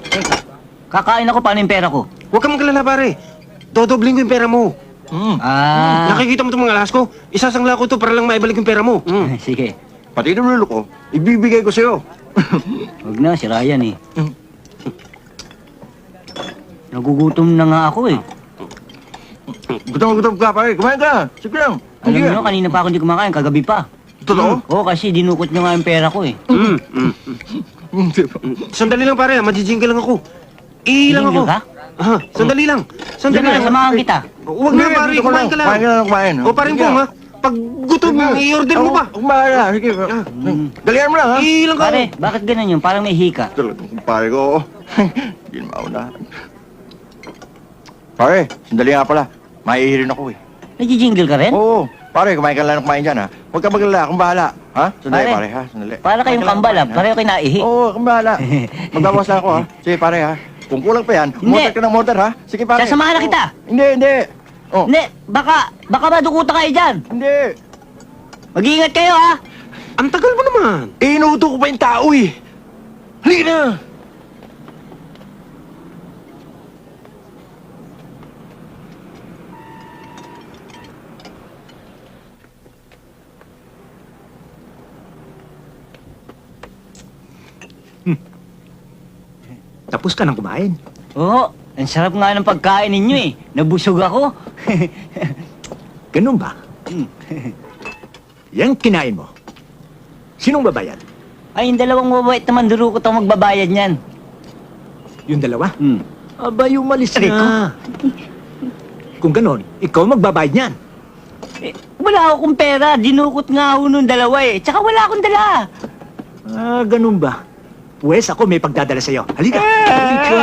Teka, kakain ako, paano yung pera ko? Huwag kang magalala, pare. Dodobling ko yung pera mo. Nakikita mo itong mga alas ko? Isasangla ko to para lang maibalik yung pera mo. Sige. Pati yung lulo ko, ibibigay ko sa'yo. Huwag na, si Ryan eh. Nagugutom na nga ako eh. Gutom ka, pare. Kumain ka. Sige lang. Alam mo, kanina pa ako hindi kumakain, kagabi pa. Totoo? Oo, kasi dinukot nyo nga yung pera ko eh. Sandali lang, pare. Majijingle lang ako. Ilang ako. Jingle ka? Aha, sandali lang. Sandali Diyan na, lang. samahan kita. Huwag na, pare. Kumain ka lang. Kumain ka lang, kumain. O, pare po, ha? Pag gutom, i-order mo pa. Kumain na. Sige. Dalihan mo lang, ha? Ilang ka. Pare, bakit ganun yun? Parang may hika. Talagang kumpare ko. Hindi na maunahan. Pare, sandali nga pala. Maihirin ako eh. Nagji-jingle ka rin? Oo. Pare, kumain ka lang ng kumain dyan, ha? Huwag ka magalala. Akong bahala. Ha? Sandali, Pare. pare, ha? Sandali. Para kayong kambal ah, pareho kayo naihi. Oo, akong bahala. Magbabawas lang ako, ha? Sige, pare, ha? Kung kulang pa yan, Hindi. mortar ka ng mortar, ha? Sige, pare. Sasamahan na kita. Hindi. Oh, Hindi, baka madukutan kayo dyan. hindi. Mag-iingat kayo ha. Ang tagal mo naman. Inuuto ko pa yung tao, eh. Halika na. Tapos ka nang kumain. Oo, ang sarap nga ng pagkain ninyo eh. Nabusog ako. Ganun ba? Yang kinain mo. Sinong babayad? Ay, yung dalawang mabait naman durukot ang magbabayad niyan. Yung dalawa? Hmm. Abay, umalis Aray na. Kung ganon, ikaw magbabayad niyan. Eh, wala akong pera. Dinukot nga ako nung dalawa eh. Tsaka wala akong dala. Ah, ganun ba? Pwes ako may pagdadala sa'yo. Halika! Halika!